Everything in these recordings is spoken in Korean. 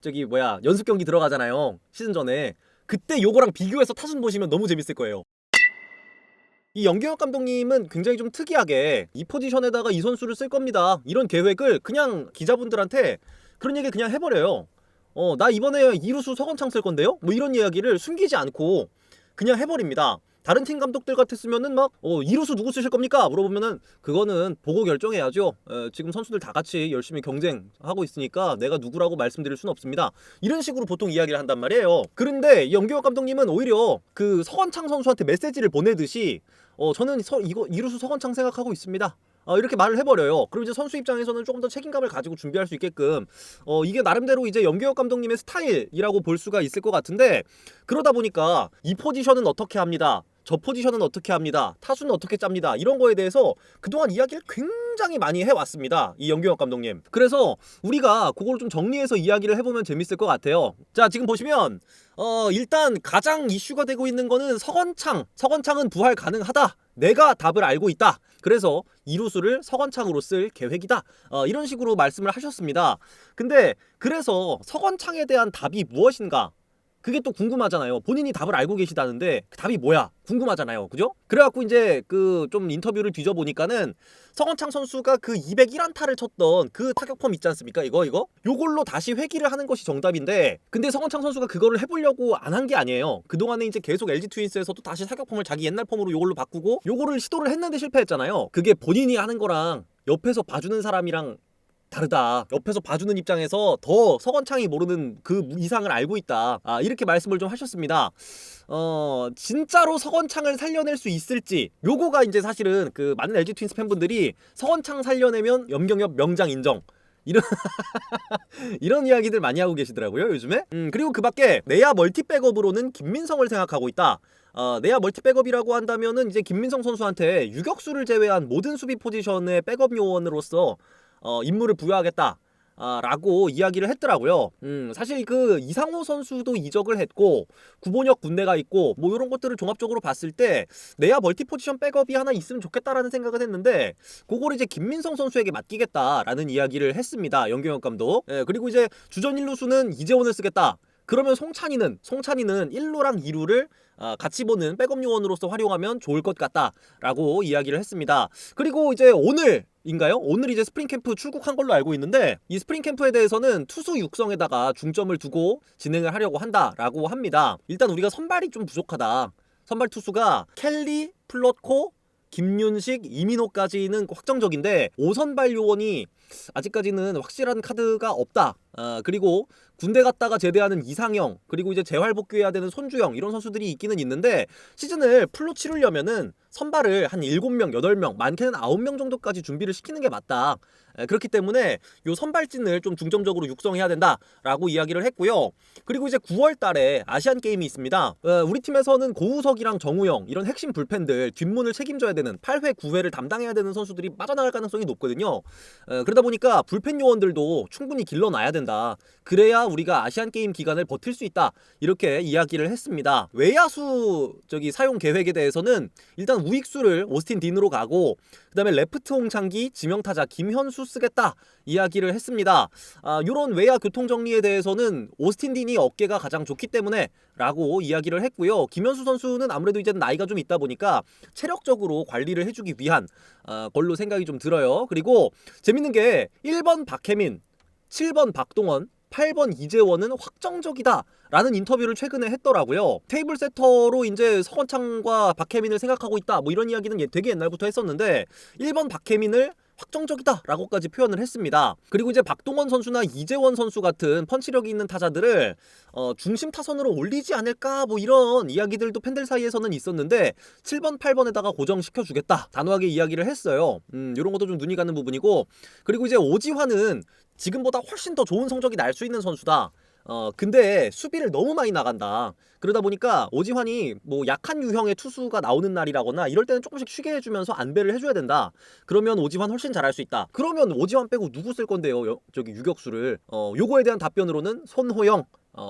저기 뭐야 연습 경기 들어가잖아요. 시즌 전에. 그때 요거랑 비교해서 타순 보시면 너무 재밌을 거예요. 이 연경혁 감독님은 굉장히 좀 특이하게 이 포지션에다가 이 선수를 쓸 겁니다. 이런 계획을 그냥 기자분들한테 그런 얘기 그냥 해버려요. 나 이번에 이루수 서건창 쓸 건데요? 뭐 이런 이야기를 숨기지 않고 그냥 해버립니다. 다른 팀 감독들 같았으면은 막 이루수 누구 쓰실 겁니까? 물어보면은 그거는 보고 결정해야죠. 지금 선수들 다 같이 열심히 경쟁하고 있으니까 내가 누구라고 말씀드릴 수는 없습니다. 이런 식으로 보통 이야기를 한단 말이에요. 그런데 연경혁 감독님은 오히려 그 서건창 선수한테 메시지를 보내듯이 저는 이거 이루수 서건창 생각하고 있습니다. 이렇게 말을 해버려요. 그럼 이제 선수 입장에서는 조금 더 책임감을 가지고 준비할 수 있게끔 이게 나름대로 이제 연경혁 감독님의 스타일이라고 볼 수가 있을 것 같은데, 그러다 보니까 이 포지션은 어떻게 합니다, 저 포지션은 어떻게 합니다, 타수는 어떻게 짭니다, 이런 거에 대해서 그동안 이야기를 굉장히 많이 해왔습니다, 이 연경혁 감독님. 그래서 우리가 그걸 좀 정리해서 이야기를 해보면 재밌을 것 같아요. 자, 지금 보시면 일단 가장 이슈가 되고 있는 거는 서건창은 부활 가능하다, 내가 답을 알고 있다, 그래서 이루수를 서건창으로 쓸 계획이다, 이런 식으로 말씀을 하셨습니다. 근데 그래서 서건창에 대한 답이 무엇인가, 그게 또 궁금하잖아요. 본인이 답을 알고 계시다는데 그 답이 뭐야 궁금하잖아요. 그죠? 그래갖고 이제 그 좀 인터뷰를 뒤져보니까는 서건창 선수가 그 201안타를 쳤던 그 타격폼 있지 않습니까? 이거 요걸로 다시 회귀를 하는 것이 정답인데, 근데 서건창 선수가 그거를 해보려고 안 한 게 아니에요. 그동안에 이제 계속 LG 트윈스에서도 다시 타격폼을 자기 옛날 폼으로 요걸로 바꾸고 요거를 시도를 했는데 실패했잖아요. 그게 본인이 하는 거랑 옆에서 봐주는 사람이랑 다르다. 옆에서 봐주는 입장에서 더 서건창이 모르는 그 이상을 알고 있다. 이렇게 말씀을 좀 하셨습니다. 진짜로 서건창을 살려낼 수 있을지, 요거가 이제 사실은 그 많은 LG 트윈스 팬분들이 서건창 살려내면 염경엽 명장 인정, 이런 이런 이야기들 많이 하고 계시더라고요 요즘에. 그리고 그 밖에 내야 멀티 백업으로는 김민성을 생각하고 있다. 내야 멀티 백업이라고 한다면은 이제 김민성 선수한테 유격수를 제외한 모든 수비 포지션의 백업 요원으로서 임무를 부여하겠다 라고 이야기를 했더라고요. 사실 그 이상호 선수도 이적을 했고 구본혁 군대가 있고 뭐 이런 것들을 종합적으로 봤을 때 내야 멀티 포지션 백업이 하나 있으면 좋겠다라는 생각을 했는데, 그걸 이제 김민성 선수에게 맡기겠다라는 이야기를 했습니다, 연경혁 감독. 그리고 이제 주전 1루수는 이재원을 쓰겠다. 그러면 송찬이는 1루랑 2루를 같이 보는 백업 요원으로서 활용하면 좋을 것 같다라고 이야기를 했습니다. 그리고 이제 오늘인가요? 오늘 이제 스프링 캠프 출국한 걸로 알고 있는데, 이 스프링 캠프에 대해서는 투수 육성에다가 중점을 두고 진행을 하려고 한다라고 합니다. 일단 우리가 선발이 좀 부족하다. 선발 투수가 켈리, 플롯코, 김윤식, 이민호까지는 확정적인데 5선발 요원이 아직까지는 확실한 카드가 없다. 그리고 군대 갔다가 제대하는 이상형, 그리고 이제 재활 복귀해야 되는 손주영, 이런 선수들이 있기는 있는데 시즌을 풀로 치르려면은 선발을 한 7명, 8명, 많게는 9명 정도까지 준비를 시키는 게 맞다. 그렇기 때문에 요 선발진을 좀 중점적으로 육성해야 된다라고 이야기를 했고요. 그리고 이제 9월 달에 아시안 게임이 있습니다. 우리 팀에서는 고우석이랑 정우영, 이런 핵심 불펜들 뒷문을 책임져야 되는 8회, 9회를 담당해야 되는 선수들이 빠져나갈 가능성이 높거든요. 그러다 보니까 불펜 요원들도 충분히 길러놔야 된다. 그래야 우리가 아시안 게임 기간을 버틸 수 있다. 이렇게 이야기를 했습니다. 외야수 사용 계획에 대해서는 일단 우익수를 오스틴 딘으로 가고, 그 다음에 레프트 홍창기, 지명타자 김현수 쓰겠다 이야기를 했습니다. 요런 외야 교통 정리에 대해서는 오스틴 딘이 어깨가 가장 좋기 때문에 라고 이야기를 했고요. 김현수 선수는 아무래도 이제 나이가 좀 있다 보니까 체력적으로 관리를 해주기 위한 걸로 생각이 좀 들어요. 그리고 재밌는 게 1번 박혜민, 7번 박동원, 8번 이재원은 확정적이다 라는 인터뷰를 최근에 했더라고요. 테이블 세터로 이제 서건창과 박혜민을 생각하고 있다, 뭐 이런 이야기는 되게 옛날부터 했었는데 1번 박혜민을 확정적이다 라고까지 표현을 했습니다. 그리고 이제 박동원 선수나 이재원 선수 같은 펀치력이 있는 타자들을 중심 타선으로 올리지 않을까, 뭐 이런 이야기들도 팬들 사이에서는 있었는데 7번, 8번에다가 고정시켜 주겠다 단호하게 이야기를 했어요. 이런 것도 좀 눈이 가는 부분이고, 그리고 이제 오지환은 지금보다 훨씬 더 좋은 성적이 날 수 있는 선수다. 근데 수비를 너무 많이 나간다. 그러다 보니까 오지환이 뭐 약한 유형의 투수가 나오는 날이라거나 이럴 때는 조금씩 쉬게 해주면서 안배를 해줘야 된다. 그러면 오지환 훨씬 잘할 수 있다. 그러면 오지환 빼고 누구 쓸 건데요? 유격수를. 요거에 대한 답변으로는 손호영,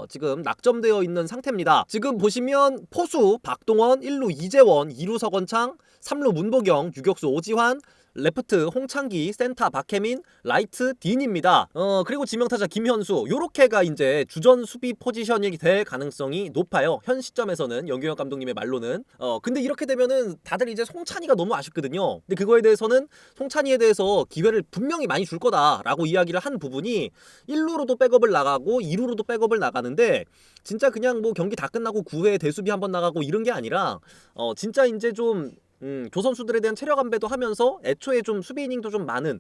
지금 낙점되어 있는 상태입니다. 지금 보시면 포수 박동원, 1루 이재원, 2루 서건창, 삼루 문보경, 유격수 오지환, 레프트 홍창기, 센터 박혜민, 라이트 딘입니다. 그리고 지명타자 김현수, 요렇게가 이제 주전 수비 포지션이 될 가능성이 높아요. 현 시점에서는 연규영 감독님의 말로는. 근데 이렇게 되면은 다들 이제 송찬이가 너무 아쉽거든요. 근데 그거에 대해서는 송찬이에 대해서 기회를 분명히 많이 줄 거다라고 이야기를 한 부분이 1루로도 백업을 나가고 2루로도 백업을 나가는데 진짜 그냥 뭐 경기 다 끝나고 9회 대수비 한번 나가고 이런 게 아니라 진짜 이제 좀 조선수들에 대한 체력 안배도 하면서 애초에 좀 수비 이닝도 좀 많은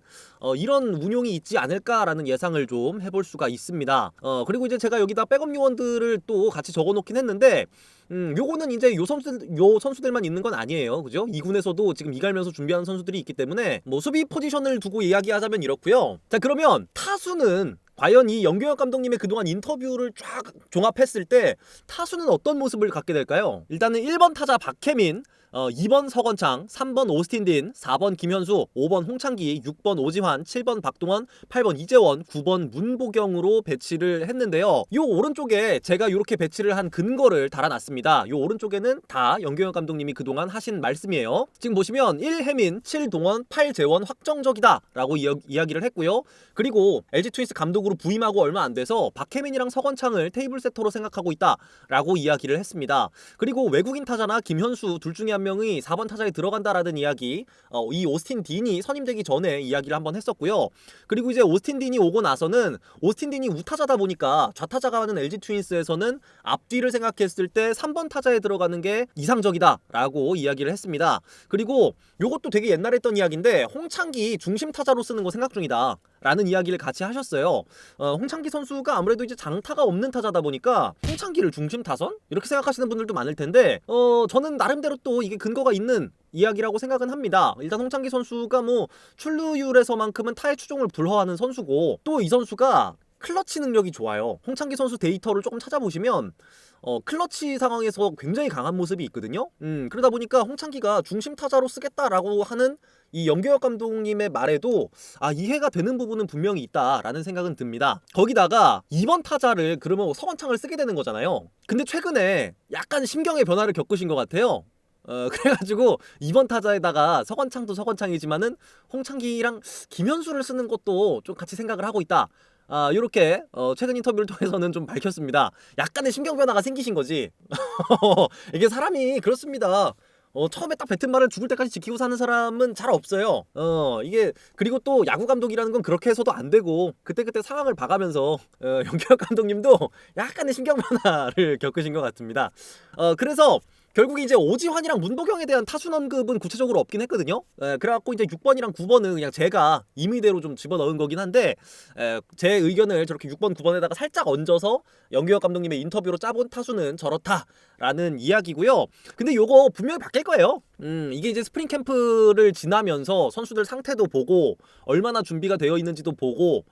이런 운용이 있지 않을까라는 예상을 좀 해볼 수가 있습니다. 그리고 이제 제가 여기다 백업 요원들을 또 같이 적어놓긴 했는데 요거는 이제 요 선수들만 있는 건 아니에요. 그죠? 2군에서도 지금 이갈면서 준비하는 선수들이 있기 때문에 뭐 수비 포지션을 두고 이야기하자면 이렇고요. 자, 그러면 타수는 과연 이 연규혁 감독님의 그동안 인터뷰를 쫙 종합했을 때 타수는 어떤 모습을 갖게 될까요? 일단은 1번 타자 박혜민, 2번 서건창, 3번 오스틴 딘, 4번 김현수, 5번 홍창기, 6번 오지환, 7번 박동원, 8번 이재원, 9번 문보경으로 배치를 했는데요. 요 오른쪽에 제가 이렇게 배치를 한 근거를 달아놨습니다. 요 오른쪽에는 다 연규영 감독님이 그동안 하신 말씀이에요. 지금 보시면 1해민, 7동원, 8재원 확정적이다 라고 이야기를 했고요. 그리고 LG 트윈스 감독으로 부임하고 얼마 안 돼서 박혜민이랑 서건창을 테이블 세터로 생각하고 있다 라고 이야기를 했습니다. 그리고 외국인 타자나 김현수 둘 중에 한 명이 4번 타자에 들어간다라는 이야기, 이 오스틴 딘이 선임되기 전에 이야기를 한번 했었고요. 그리고 이제 오스틴 딘이 오고 나서는 오스틴 딘이 우타자다 보니까 좌타자가 하는 LG 트윈스에서는 앞뒤를 생각했을 때 3번 타자에 들어가는 게 이상적이다 라고 이야기를 했습니다. 그리고 요것도 되게 옛날에 했던 이야기인데 홍창기 중심 타자로 쓰는 거 생각 중이다 라는 이야기를 같이 하셨어요. 홍창기 선수가 아무래도 이제 장타가 없는 타자다 보니까 홍창기를 중심 타선? 이렇게 생각하시는 분들도 많을 텐데 저는 나름대로 또 이게 근거가 있는 이야기라고 생각은 합니다. 일단 홍창기 선수가 뭐 출루율에서만큼은 타의 추종을 불허하는 선수고 또 이 선수가 클러치 능력이 좋아요. 홍창기 선수 데이터를 조금 찾아보시면 클러치 상황에서 굉장히 강한 모습이 있거든요. 그러다 보니까 홍창기가 중심 타자로 쓰겠다라고 하는 이 연규혁 감독님의 말에도 이해가 되는 부분은 분명히 있다라는 생각은 듭니다. 거기다가 2번 타자를 그러면 서건창을 쓰게 되는 거잖아요. 근데 최근에 약간 심경의 변화를 겪으신 것 같아요. 그래가지고 2번 타자에다가 서건창도 서건창이지만은 홍창기랑 김현수를 쓰는 것도 좀 같이 생각을 하고 있다. 요렇게 최근 인터뷰를 통해서는 좀 밝혔습니다. 약간의 심경 변화가 생기신 거지. 이게 사람이 그렇습니다. 처음에 딱 뱉은 말을 죽을 때까지 지키고 사는 사람은 잘 없어요. 이게 그리고 또 야구 감독이라는 건 그렇게 해서도 안 되고 그때그때 상황을 봐가면서 연규혁 감독님도 약간의 심경 변화를 겪으신 것 같습니다. 그래서 결국 이제 오지환이랑 문보경에 대한 타순 언급은 구체적으로 없긴 했거든요. 그래갖고 이제 6번이랑 9번은 그냥 제가 임의대로 좀 집어넣은 거긴 한데 제 의견을 저렇게 6번, 9번에다가 살짝 얹어서 연규혁 감독님의 인터뷰로 짜본 타수는 저렇다라는 이야기고요. 근데 요거 분명히 바뀔 거예요. 이게 이제 스프링 캠프를 지나면서 선수들 상태도 보고 얼마나 준비가 되어 있는지도 보고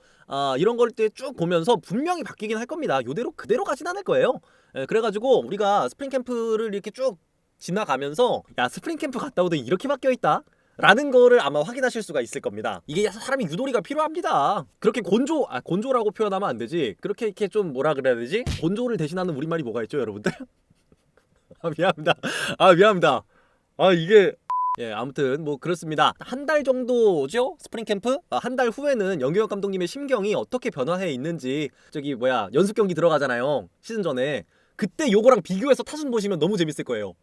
이런 걸 때 쭉 보면서 분명히 바뀌긴 할 겁니다. 요대로 그대로 가진 않을 거예요. 그래가지고 우리가 스프링 캠프를 이렇게 쭉 지나가면서 야 스프링 캠프 갔다 오더니 이렇게 바뀌어있다 라는 거를 아마 확인하실 수가 있을 겁니다. 이게 사람이 유도리가 필요합니다. 그렇게 곤조라고 표현하면 안 되지. 그렇게 이렇게 좀 뭐라 그래야 되지? 곤조를 대신하는 우리말이 뭐가 있죠 여러분들? 미안합니다. 미안합니다. 이게 아무튼 뭐 그렇습니다. 한 달 정도죠? 스프링 캠프? 한 달 후에는 연규혁 감독님의 심경이 어떻게 변화해 있는지 연습 경기 들어가잖아요. 시즌 전에. 그때 요거랑 비교해서 타순 보시면 너무 재밌을 거예요.